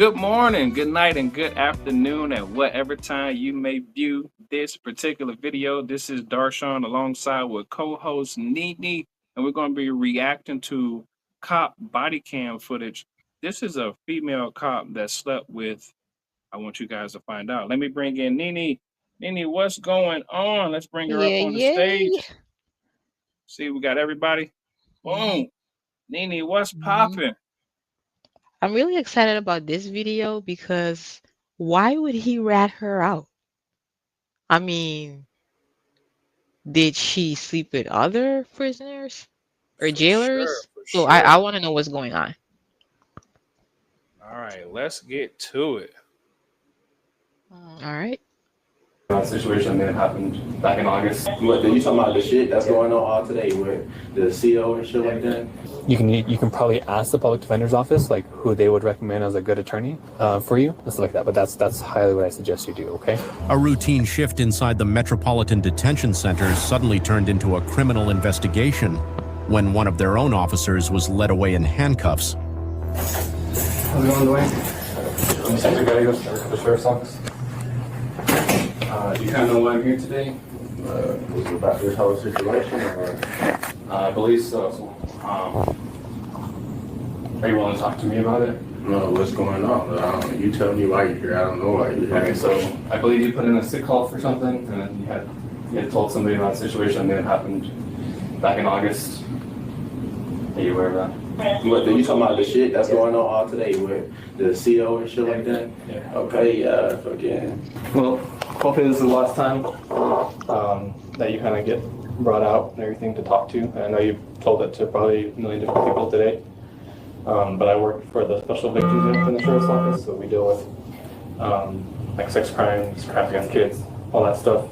Good morning, good night, and good afternoon at whatever time you may view this particular video. This is Darshawn alongside with co-host Nene, and we're going to be reacting to cop body cam footage. This is a female cop that slept with. I want you guys to find out. Let me bring in Nene. Nene, what's going on? Let's bring her up on the stage. See, we got everybody. Boom. Nene, what's popping? I'm really excited about this video because why would he rat her out? I mean, did she sleep with other prisoners or jailers? So I want to know what's going on. All right, let's get to it. All right. Situation that happened back in August. What, you talking about the shit that's going on all today with the CO and shit like that? You can probably ask the public defender's office like who they would recommend as a good attorney for you and stuff like that. But that's highly what I suggest you do. Okay. A routine shift inside the Metropolitan Detention Center suddenly turned into a criminal investigation when one of their own officers was led away in handcuffs. How's it going, Dwayne? You gotta go to the sheriff's office. Do you kind of know why I'm here today? Was it about this whole situation or? I believe so. Are you willing to talk to me about it? No, what's going on? You tell me why you're here. I don't know why you're here. Okay, so I believe you put in a sick call for something, and then you had told somebody about the situation that happened back in August. Are you aware of that? What, you talking about the shit that's going on all today with the CO and shit like that? Yeah. Okay, fucking. Well, hopefully this is the last time that you kind of get brought out and everything to talk to. I know you've told it to probably a million different people today, but I work for the special victims unit in the sheriff's office, so we deal with like sex crimes, crimes against kids, all that stuff.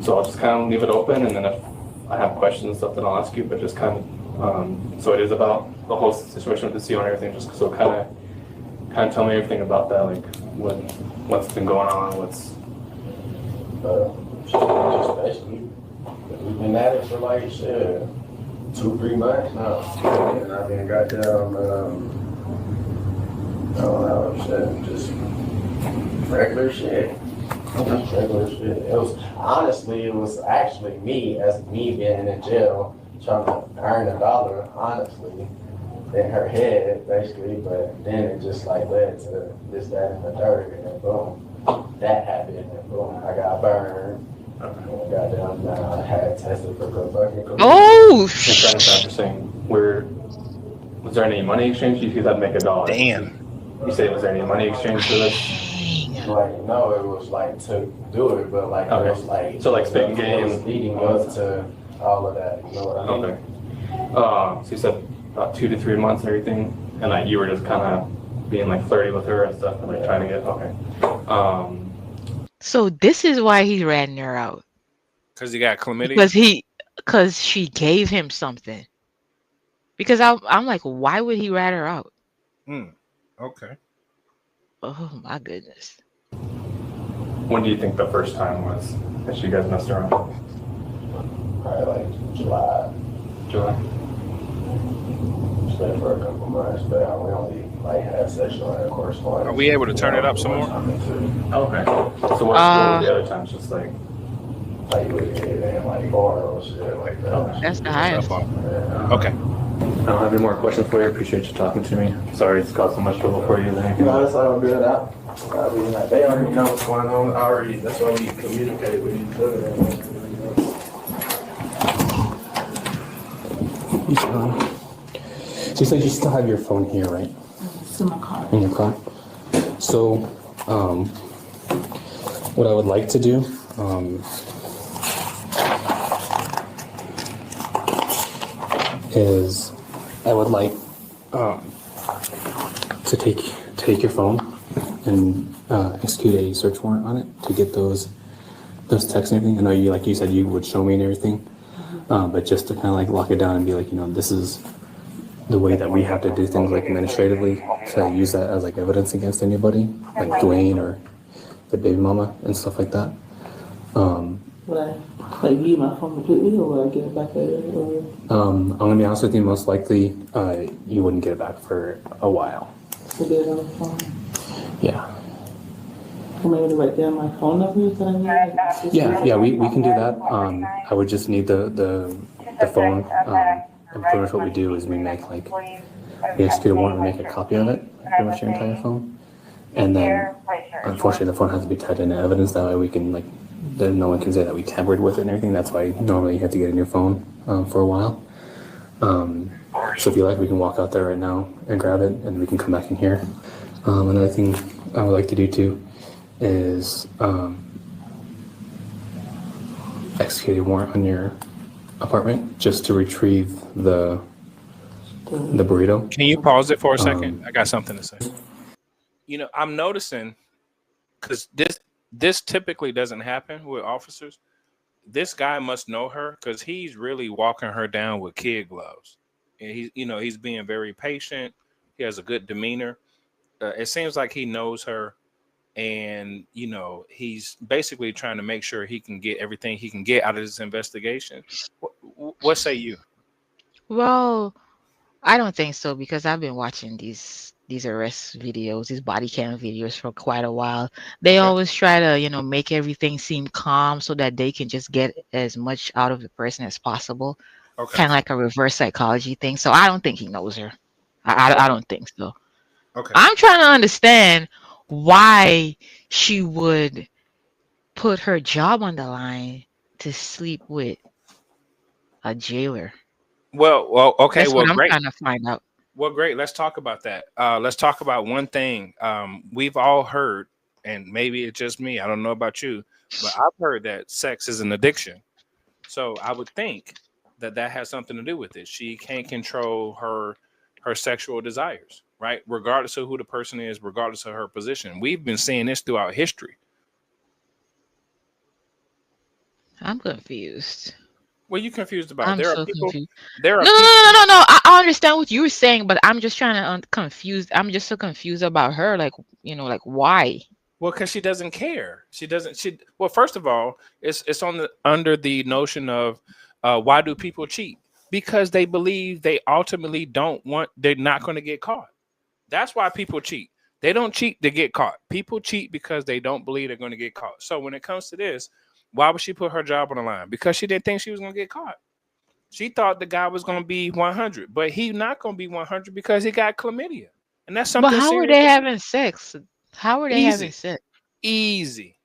So I'll just kind of leave it open, and then if I have questions and stuff, then I'll ask you, but just kind of, so it is about the whole situation with the CO and everything, just so kind of tell me everything about that, like what's been going on, what's... Just basically, we've been at it for like shit, 2-3 months now. And I've been goddamn, I don't know, shit, just regular shit. Okay. Regular shit. It was actually me being in jail trying to earn $1, honestly, in her head, basically, but then it just like led to this, that, and the third, and then boom, that happened, and boom, I got burned. Goddamn, I had tested for fucking. Oh! Was there any money exchange? You had to make $1. Damn. You say, was there any money exchange for this? Like, no, it was like to do it, but like, okay. It was like. So like spitting game? Leading up to all of that, you know what I mean? Okay. So you said about 2 to 3 months and everything, and like you were just kind of being like flirty with her and stuff, and like trying to get, okay. So this is why he's ratting her out. Because he got chlamydia? Because she gave him something. Because I'm like, why would he rat her out? Okay. Oh my goodness. When do you think the first time was that you guys messed around? Probably like July. Spent for a couple months, but we only like had sexual intercourse. Are we able to turn it up some more? Okay. So what were the other times? Just like with it and like oral shit like that. Okay. That's the highest. Okay. I don't have any more questions for you. I appreciate you talking to me. Sorry it's caused so much trouble for you. No, that's all good. I mean, like, they already know what's going on already. That's why we communicate with each other. So you said you still have your phone here, right? It's in my car. In your car? So, what I would like to do, is I would like to take your phone and execute a search warrant on it to get those texts and everything. I know you said you would show me and everything, but just to kind of like lock it down and be like, this is the way that we have to do things like administratively, to use that as like evidence against anybody, like Dwayne or the baby mama and stuff like that. Would I like leave my phone completely, or would I get it back later? I'm gonna be honest with you. Most likely, you wouldn't get it back for a while. to get it on the phone. Yeah. Or maybe write down my phone numbers that I need. Yeah, we can do that. I would just need the phone. And pretty much what we do is we execute a warrant, we make a copy of it, pretty much your entire phone. And then, unfortunately, the phone has to be tied into evidence. That way we can, then no one can say that we tampered with it and everything. That's why normally you have to get a new phone for a while. So if you like, we can walk out there right now and grab it, and we can come back in here. Another thing I would like to do too is execute a warrant on your apartment just to retrieve the burrito. Can you pause it for a second? I got something to say. I'm noticing, because this typically doesn't happen with officers. This guy must know her, because he's really walking her down with kid gloves. And he's being very patient. He has a good demeanor. It seems like he knows her, and he's basically trying to make sure he can get everything he can get out of this investigation. What say you? Well, I don't think so, because I've been watching these arrest videos, these body cam videos for quite a while. They Okay. always try to, make everything seem calm so that they can just get as much out of the person as possible. Okay. Kind of like a reverse psychology thing. So I don't think he knows her. I don't think so. Okay. I'm trying to understand why she would put her job on the line to sleep with a jailer. Well, okay. That's Well, what I'm great. trying to find out. Well, great. Let's talk about that. Let's talk about one thing. We've all heard, and maybe it's just me, I don't know about you, but I've heard that sex is an addiction. So I would think that has something to do with it. She can't control her sexual desires, right? Regardless of who the person is, regardless of her position. We've been seeing this throughout history. I'm confused. What are you confused about? I'm There are so people. confused. There are No. people. I understand what you were saying, but I'm just trying to confused. I'm just so confused about her. Like why? Well, because she doesn't care. She doesn't. Well, first of all, it's under the notion of why do people cheat? Because they believe they ultimately they're not going to get caught. That's why people cheat. They don't cheat to get caught. People cheat because they don't believe they're going to get caught. So when it comes to this, why would she put her job on the line? Because she didn't think she was going to get caught. She thought the guy was going to be 100, but he's not going to be 100 because he got chlamydia. And that's something But how serious. are they having sex? How are they having sex? Easy.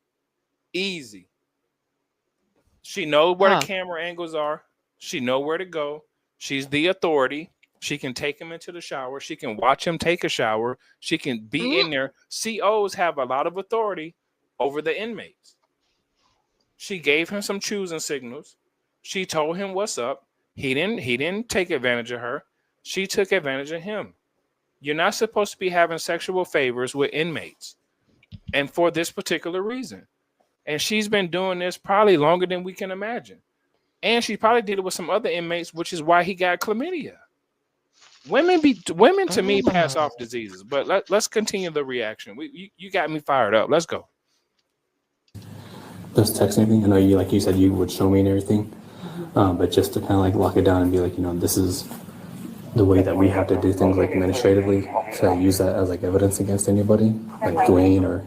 She knows where the camera angles are. She knows where to go. She's the authority. She can take him into the shower. She can watch him take a shower. She can be in there. COs have a lot of authority over the inmates. She gave him some choosing signals. She told him what's up. He didn't take advantage of her. She took advantage of him. You're not supposed to be having sexual favors with inmates. And for this particular reason. And she's been doing this probably longer than we can imagine. And she probably did it with some other inmates, which is why he got chlamydia. Women to me pass off diseases. But let's continue the reaction. You got me fired up. Let's go. Those texts and everything, I know you said you would show me and everything, but just to kind of lock it down and be this is the way that we have to do things administratively, to use that as evidence against anybody, like Dwayne or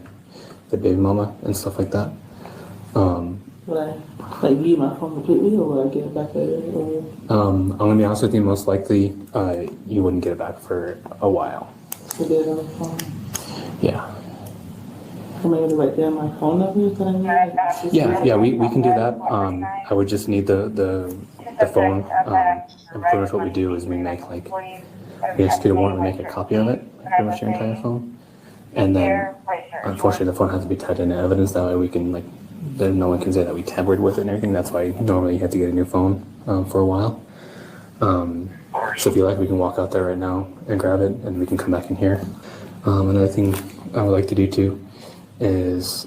the baby mama and stuff like that. Would I give you my phone completely, or would I get it back later? I'm gonna be honest with you, most likely you wouldn't get it back for a while. To get it on the phone. Yeah. Or maybe write down my phone numbers that I need. Yeah, we can do that. I would just need the phone. And pretty much what we do is we execute a warrant, we make a copy of it, pretty much your entire phone. And then, unfortunately, the phone has to be tied into evidence. That way we can then no one can say that we tampered with it and everything. That's why normally you have to get a new phone for a while. So if you like, we can walk out there right now and grab it, and we can come back in here. Another thing I would like to do too is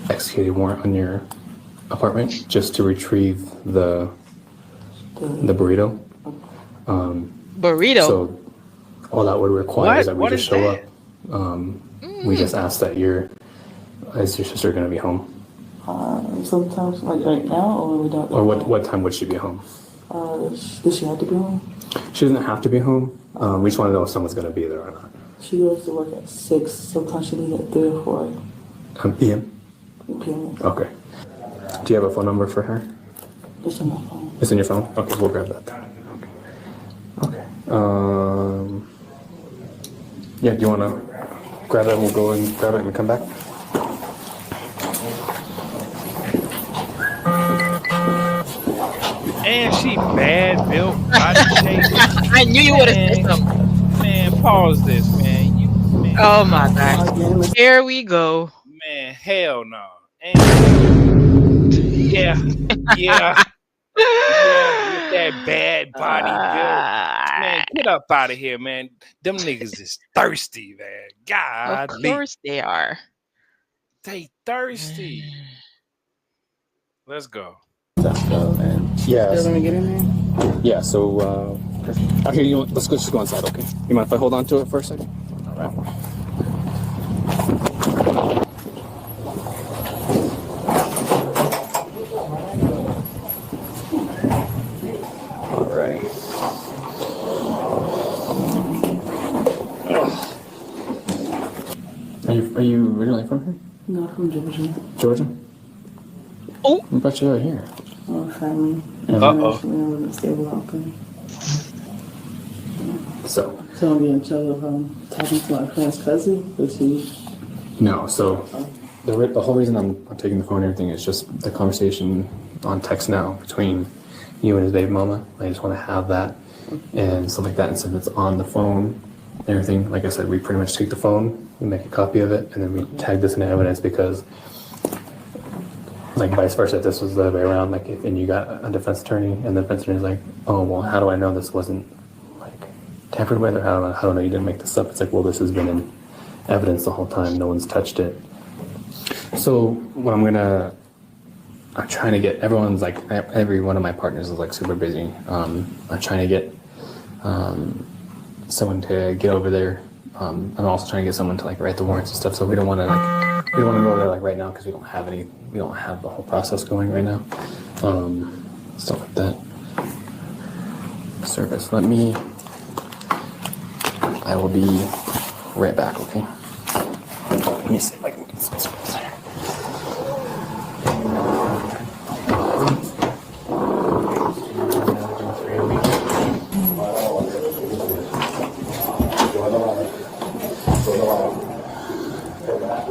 execute a warrant on your apartment just to retrieve the burrito. Burrito. So all that would require is that we just show up. We just ask that is your sister going to be home? Sometimes, right now, or we don't. Or what time would she be home? Does she have to be home? She doesn't have to be home. We just want to know if someone's going to be there or not. She goes to work at 6, sometimes she leaves at 3 or 4 PM? p.m. Okay. Do you have a phone number for her? It's on my phone. It's in your phone? Okay, we'll grab that then. Okay. Yeah, do you want to grab it and we'll go and grab it and come back? And she bad built, body shape. I knew you would have said something. Man, pause this, man. Man, Oh my God. Here we go. man, hell no. And yeah, with that bad body build. Man, get up out of here, man. Them niggas is thirsty, man. God, Of course they are. they thirsty. Let's go. Yeah. Let me get in there. Yeah, so, okay, you know what? Let's just go inside, okay? You mind if I hold on to it for a second? All right. All right. Are you originally from here? No, from Georgia. Georgia? Oh. What about you out here? Family. Uh-oh. Stable outcome. So I'm being trouble talking to my friend's cousin, but she. no, so the whole reason I'm taking the phone and everything is just the conversation on text now between you and his baby mama. I just want to have that and stuff like that. And since it's on the phone and everything, like I said, we pretty much take the phone, we make a copy of it, and then we tag this in evidence because, like vice versa, if this was the other way around, like if and you got a defense attorney and the defense attorney's like, oh well, how do I know this wasn't like tampered with, or how do I know you didn't make this up? It's like, well, this has been in evidence the whole time. No one's touched it. So what I'm trying to get everyone's like every one of my partners is like super busy. I'm trying to get someone to get over there. I'm also trying to get someone to like write the warrants and stuff. So we don't want to go over there like right now because we don't have the whole process going right now. Stuff like that. Service. I will be right back. Okay. Let me see if I can get some space there.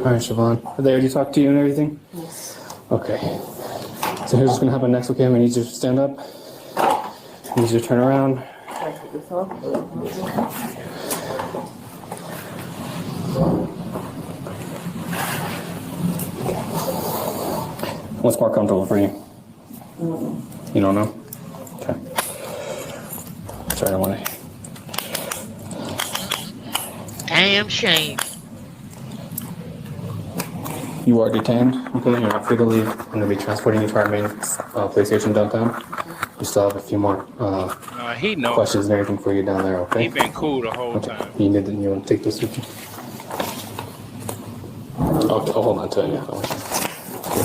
All right, Siobhan. Are they already talked to you and everything? Yes. Okay. So here's what's going to happen next, okay? I'm going to need you to stand up. I need you to turn around. Can I take this off? What's more comfortable for you? You don't know? Okay. Sorry, I don't want to. Damn shame. You are detained. Okay, you're not free to leave. I'm going to be transporting you to our main police station downtown. We still have a few more He knows. questions and everything for you down there, okay? He been cool the whole Okay. time. You want to take this with you? Okay, I'll hold on to it. Yeah.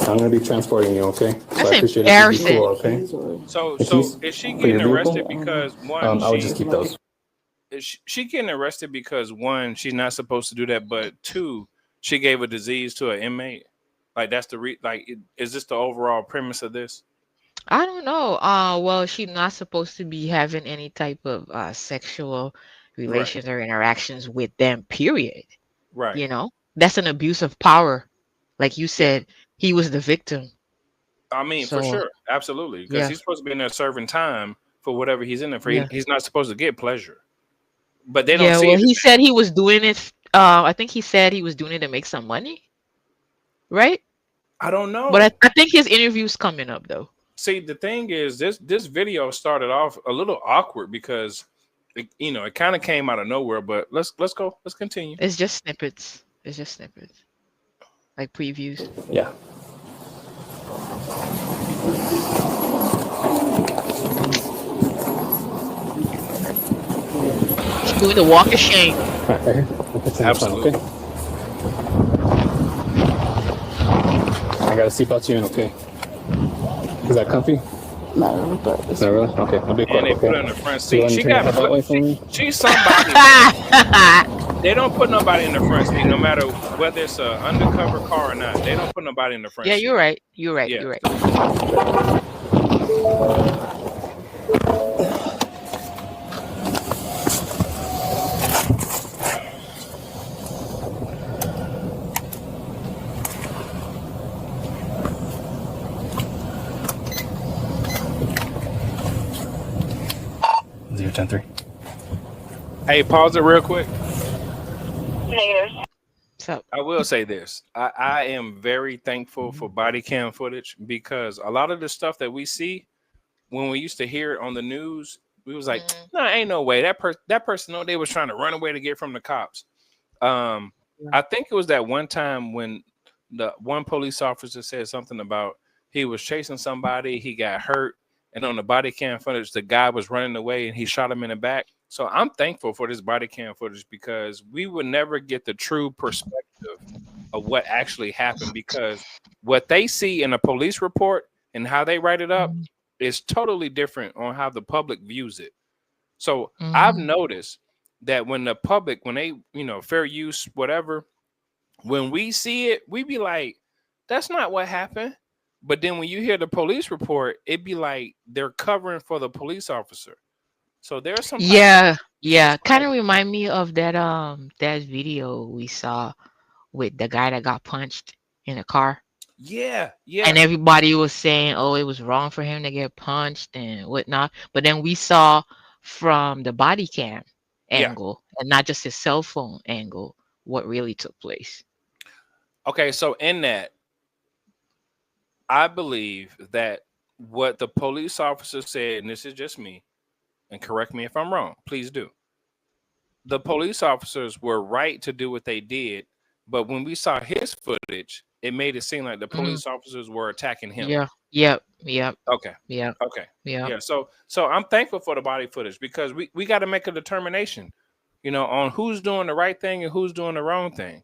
I'm going to be transporting you, okay? That's I appreciate it. Be embarrassing. cool, okay? So The keys is she for getting your arrested vehicle? because one? I would just keep those. Is she getting arrested because one, she's not supposed to do that, but two, she gave a disease to an inmate. Like that's the is this the overall premise of this? I don't know. Well, she's not supposed to be having any type of sexual relations or interactions with them, period. Right. You know, that's an abuse of power. Like you said, he was the victim. I mean, for So, sure, absolutely, because yeah. he's supposed to be in there serving time for whatever he's in there for. Yeah. He's not supposed to get pleasure, but they don't Yeah, see well, it. he said he was doing it. I think he said he was doing it to make some money, right? I don't know. But I think his interview's coming up though. See, the thing is, this video started off a little awkward because it kind of came out of nowhere. But let's go. Let's continue. It's just snippets. It's just snippets, like previews. Yeah. She's doing the walk of shame. All right, right here. Absolutely. Okay. I got a seatbelt you in, okay? Is that comfy? Not really, but it's Not really? Okay, I'll be And quiet. they Okay. put her in the front So you seat. want to She turn your got head that way for me? she's somebody, man. They don't put nobody in the front seat, no matter whether it's a undercover car or not. They don't put nobody in the front Yeah, you're seat. right. You're right. Yeah. You're right. Is your 10-3? Hey, pause it real quick. So, I will say this. I am very thankful for body cam footage because a lot of the stuff that we see when we used to hear it on the news, we was like, no, ain't no way. That person know they was trying to run away to get from the cops. I think it was that one time when the one police officer said something about he was chasing somebody, he got hurt, and on the body cam footage, the guy was running away and he shot him in the back. So I'm thankful for this body cam footage because we would never get the true perspective of what actually happened because what they see in a police report and how they write it up is totally different on how the public views it. So I've noticed that when the public, when they, fair use, whatever, when we see it, we be like, that's not what happened. But then when you hear the police report, it be like they're covering for the police officer. So there's some type of yeah, kind of discredit. remind me of that video we saw with the guy that got punched in a car. Yeah, And yeah, everybody was saying, oh, it was wrong for him to get punched and whatnot. But then we saw from the body cam yeah. angle and not just his cell phone angle what really took place. Okay, so in that, I believe that what the police officer said, and this is just me, and correct me if I'm wrong, please do. The police officers were right to do what they did, but when we saw his footage, it made it seem like the Mm, police officers were attacking him. yeah, yep, yep, Okay. yep, Okay. yep, Yeah. So I'm thankful for the body footage because we got to make a determination, on who's doing the right thing and who's doing the wrong thing.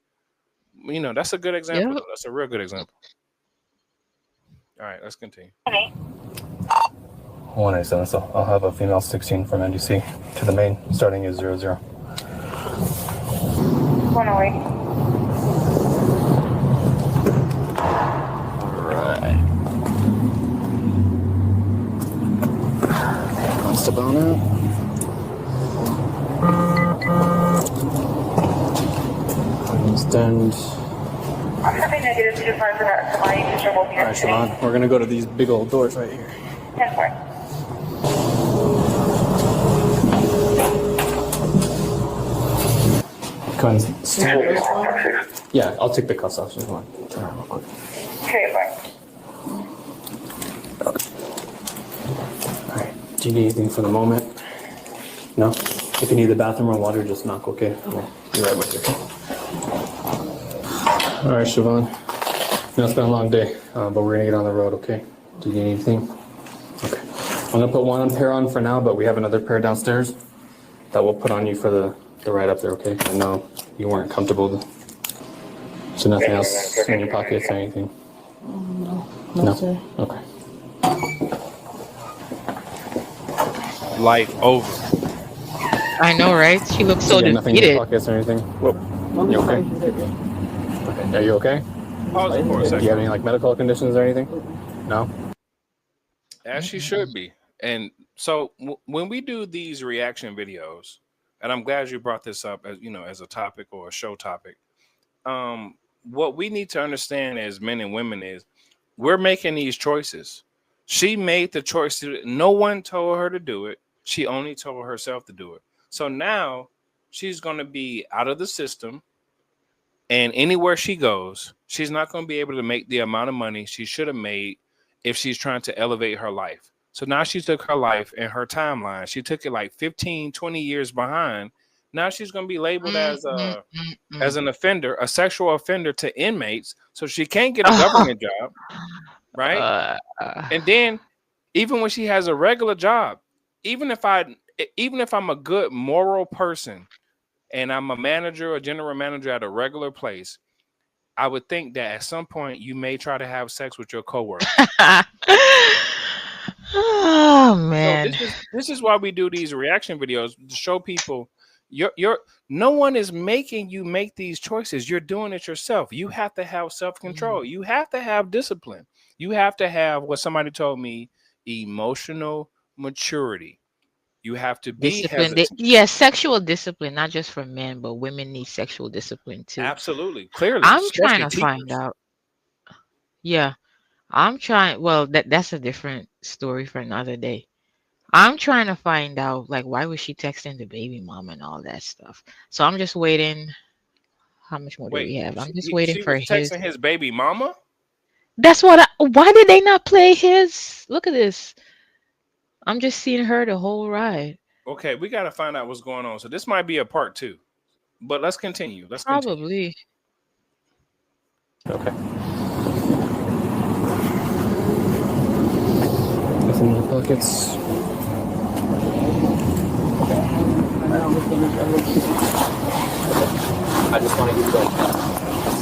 That's a good example, yep. though. That's a real good example. All right, let's continue. 187, so I'll have a female 16 from NDC to the main, starting at 00. 108. Alright. That's the bone out. Stand. Copy negative 25 for that. Somebody to trouble here. Alright, Siobhan, we're gonna go to these big old doors right here. 10-4. Go ahead and stand. Yeah, I'll take the cuffs off, Siobhan. Turn around real quick. Okay, bye. Alright, do you need anything for the moment? No? If you need the bathroom or water, just knock, okay? We'll be right with you. Alright, Siobhan. Now it's been a long day, but we're gonna get on the road, okay? Do you need anything? Okay. I'm gonna put one pair on for now, but we have another pair downstairs that we'll put on you for the ride up there, okay? I know you weren't comfortable. So nothing else in your pockets or anything? No, sir. Okay. Life over. I know, right? She looks so Again, nothing in your defeated. pockets or anything? Whoa. You okay? Okay. Are you okay? Pause it for a Do second. you have any medical conditions or anything? No? As she should be. And so when we do these reaction videos, and I'm glad you brought this up as a topic or a show topic. What we need to understand as men and women is we're making these choices. She made the choice no one told her to do it. She only told herself to do it. So now she's going to be out of the system. And anywhere she goes, she's not going to be able to make the amount of money she should have made if she's trying to elevate her life. So now she took her life and her timeline. She took it like 15, 20 years behind. Now she's going to be labeled as an offender, a sexual offender to inmates. So she can't get a government job, right? And then even when she has a regular job, even if I'm a good moral person and I'm a manager or general manager at a regular place, I would think that at some point you may try to have sex with your coworker. Oh So man. this is why we do these reaction videos to show people your no one is making you make these choices. You're doing it yourself. You have to have self-control. You have to have discipline. You have to have what somebody told me, emotional maturity. You have to be Discipline. hesitant. Yeah, sexual discipline, not just for men, but women need sexual discipline too. Absolutely. Clearly, I'm trying especially to find teachers. out. Yeah, I'm trying. Well, that's a different story for another day. I'm trying to find out, like, why was she texting the baby mom and all that stuff. So I'm just waiting. How much more do we Wait, have? I'm just waiting she for was his. texting his baby mama? That's what why did they not play his? Look at this. I'm just seeing her the whole ride. Okay, we got to find out what's going on. So this might be a part 2. But let's continue. Let's continue. Probably. Okay. Nothing in your pockets. I just want to use that.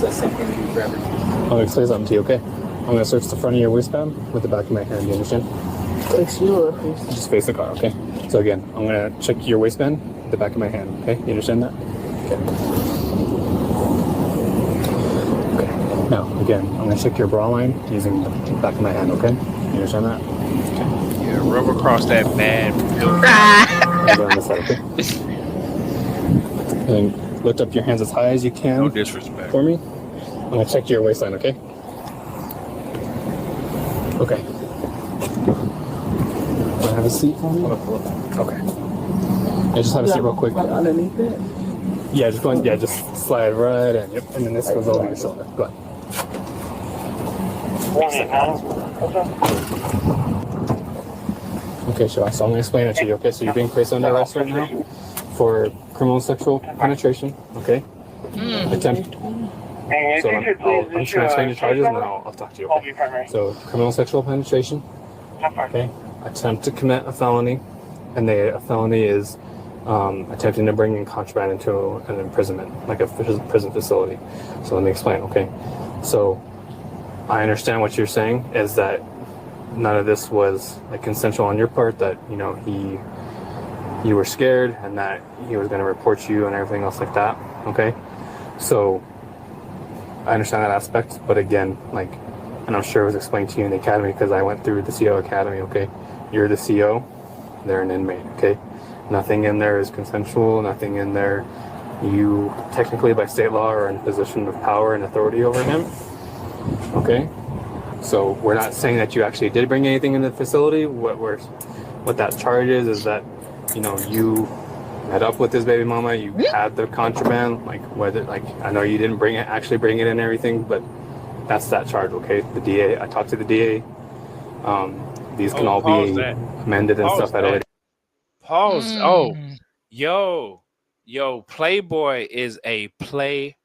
The same thing we do for everything. I'm going to say something to you, okay? I'm going to search the front of your waistband with the back of my hand. You understand? Face you or face? Just face the car, okay? So again, I'm going to check your waistband with the back of my hand, okay? You understand that? Okay. Okay. Now, again, I'm going to check your bra line using the back of my hand, okay? You understand that? Okay. Yeah, rub across that bad. Over on this side, okay? And then lift up your hands as high as you can. No disrespect. For me. I'm going to check your waistline, okay? Okay. Want to have a seat for me? Okay. Yeah, just have a seat real quick. Underneath it? Yeah, just go on, yeah, just slide right in. Yep. And then this goes over your shoulder. Go ahead. Okay, sure. So I'm going to explain it to you, okay? So you're being placed under arrest right now for criminal sexual penetration, okay? Attempt. So I'm just going to explain the charges and then I'll talk to you, okay? So criminal sexual penetration, okay? Attempt to commit a felony, and a felony is attempting to bring in contraband into an imprisonment, like a prison facility. So let me explain, okay? So I understand what you're saying is that none of this was like consensual on your part, that you were scared and that he was going to report you and everything else like that, okay? So I understand that aspect, but again, like, and I'm sure it was explained to you in the academy because I went through the CO academy, okay? You're the CO, they're an inmate, okay? Nothing in there is consensual, nothing in there. You technically by state law are in a position of power and authority over him, okay? So we're not saying that you actually did bring anything in the facility. What that charge is that, you met up with his baby mama, you had the contraband, like whether, like, I know you didn't actually bring it in and everything, but that's that charge, okay? The DA, I talked to the DA. These can all be amended and stuff at a later. Pause. Oh, yo, Playboy is a player.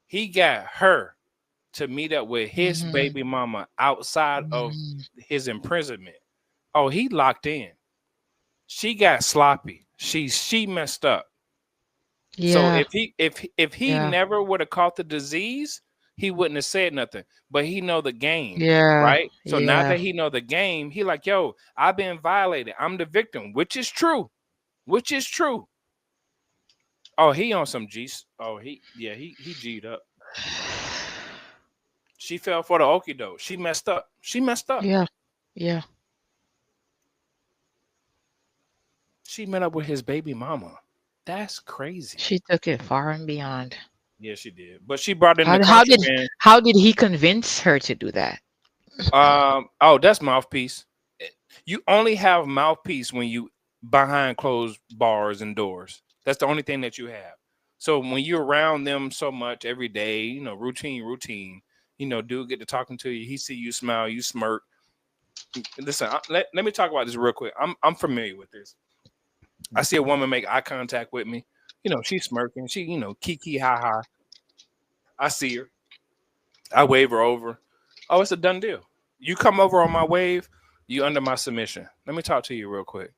He got her to meet up with his baby mama outside of his imprisonment. Oh, he locked in. She got sloppy. She messed up. Yeah. So if he never would have caught the disease, he wouldn't have said nothing. But he know the game, right? So now that he know the game, he like, yo, I've been violated. I'm the victim, which is true. Which is true. Oh, he on some G's. Oh, he G'd up. She fell for the okie doke. She messed up. Yeah. Yeah. She met up with his baby mama. That's crazy. She took it far and beyond. Yeah, she did. But she brought in the How did he convince her to do that? Oh, that's mouthpiece. You only have mouthpiece when you behind closed bars and doors. That's the only thing that you have. So when you're around them so much every day, routine, dude get to talking to you. He see you smile, you smirk. Listen, let me talk about this real quick. I'm familiar with this. I see a woman make eye contact with me. She's smirking. She, kiki ha ha. I see her. I wave her over. Oh, it's a done deal. You come over on my wave, you under my submission. Let me talk to you real quick.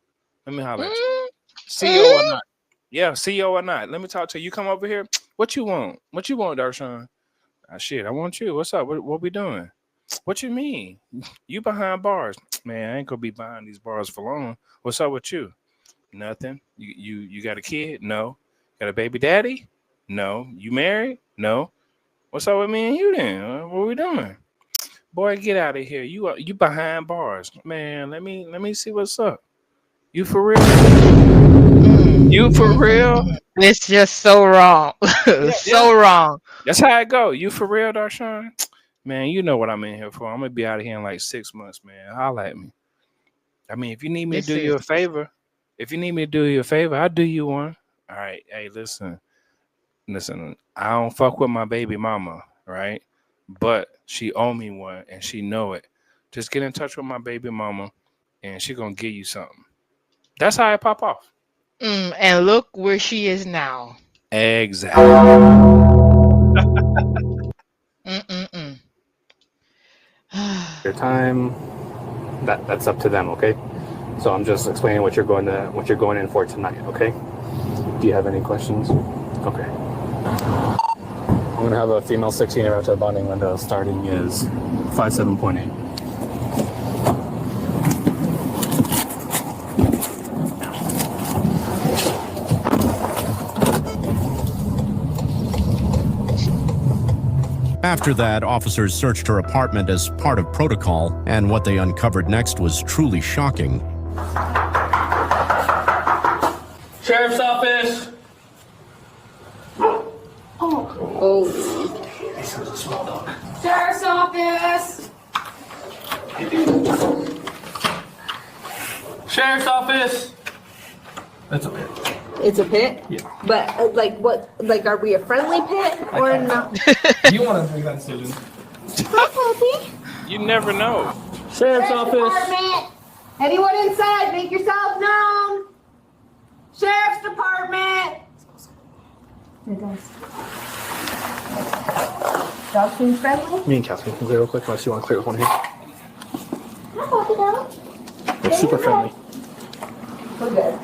Let me holler at you. CEO or not. Yeah, CEO or not. Let me talk to you. You come over here. What you want? What you want, Darshawn? Shit, I want you. What's up? What we doing? What you mean? You behind bars? Man, I ain't gonna be behind these bars for long. What's up with you? Nothing. You got a kid? No. Got a baby daddy? No. You married? No. What's up with me and you then? What we doing? Boy, get out of here. You behind bars. Man, let me see what's up. You for real? You for real? It's just so wrong. So wrong. That's how it go. You for real, Darshawn? Man, you know what I'm in here for. I'm gonna be out of here in like 6 months, man. Holla at me. I mean, if you need me to do you a favor, I'll do you one. All right. Hey, listen. I don't fuck with my baby mama, right? But she owe me one and she know it. Just get in touch with my baby mama and she gonna give you something. That's how I pop off. And look where she is now. Exactly. Your time, that's up to them, okay? So I'm just explaining what you're going in for tonight, okay? Do you have any questions? Okay. I'm gonna have a female 16 out to the bonding window. Starting is 57.8. After that, officers searched her apartment as part of protocol, and what they uncovered next was truly shocking. Sheriff's office! Oh. Sheriff's office! Sheriff's office! That's okay. It's a pit? Yeah. But, like, what, like, are we a friendly pit or not? You want to make that decision. You never know. Sheriff's office! Department! Anyone inside, make yourself known! Sheriff's Department! It does. Dog seems friendly? Me and Catherine can clear real quick unless you want to clear with one here. I'll walk it out. They're super friendly. We're good.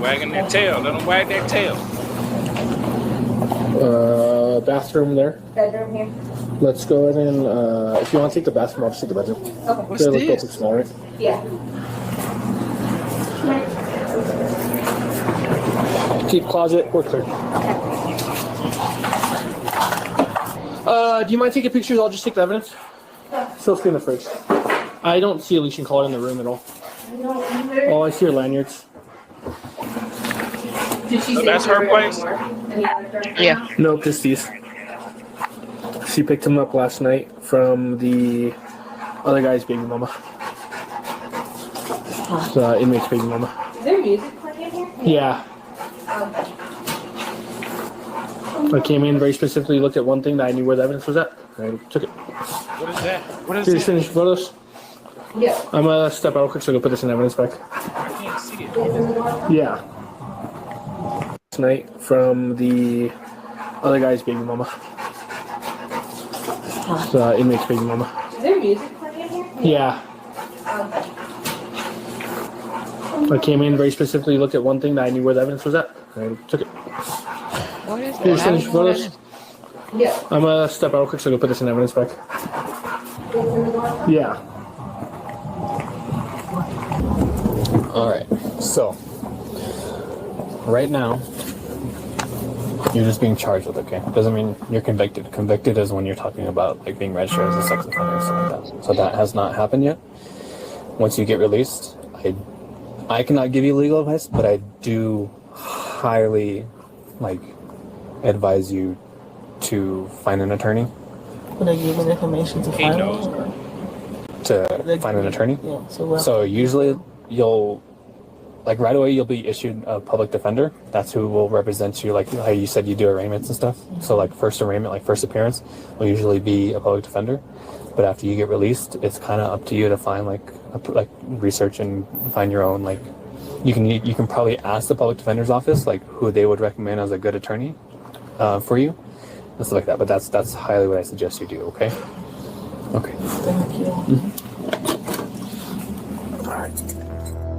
Wagging their tail. Let them wag their tail. Bathroom there. Bedroom here. Let's go ahead and, if you want to take the bathroom, I'll just take the bedroom. Okay. What's They look this? both small, right? Yeah. Keep closet, we're clear. Do you mind taking pictures? I'll just take the evidence. Still stay in the fridge. I don't see a leashing collar in the room at all. Oh, I see your lanyards. Did she So say that's she her read place? more? Any other direction? Yeah. Nope, just these. She picked him up last night from the other guy's baby mama. The inmate's baby mama. Is there music playing in here? Yeah. I came in very specifically, looked at one thing that I knew where the evidence was at. I took it. What is that? What is Did you that? finish photos? Yeah. I'm gonna step out real quick so I can put this in evidence back. I can't see it. Yeah. Last night from the other guy's baby mama. The inmate's baby mama. Is there music playing in here? Yeah. I came in very specifically, looked at one thing that I knew where the evidence was at. I took it. What is Did you that? finish photos? Yeah. I'm gonna step out real quick so I can put this in evidence back. Yeah. All right. So right now, you're just being charged with, okay? Doesn't mean you're convicted. Convicted is when you're talking about like being registered as a sex offender or something like that. So that has not happened yet. Once you get released, I cannot give you legal advice, but I do highly advise you to find an attorney. Would I give an information to He find knows. one? To find an attorney. Yeah, so what? So usually you'll right away you'll be issued a public defender. That's who will represent you, like how you said you do arraignments and stuff. So first arraignment, first appearance will usually be a public defender. But after you get released, it's kind of up to you to find research and find your own you can probably ask the public defender's office who they would recommend as a good attorney for you and stuff like that. But that's highly what I suggest you do. Okay. Okay. Thank you. All right.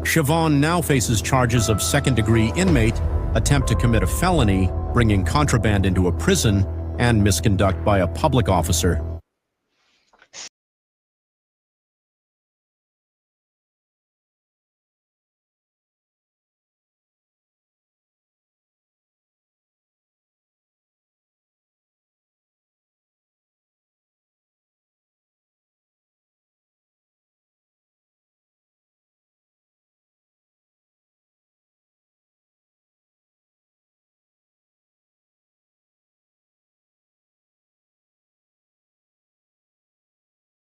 Siobhan now faces charges of second-degree inmate, attempt to commit a felony, bringing contraband into a prison, and misconduct by a public officer.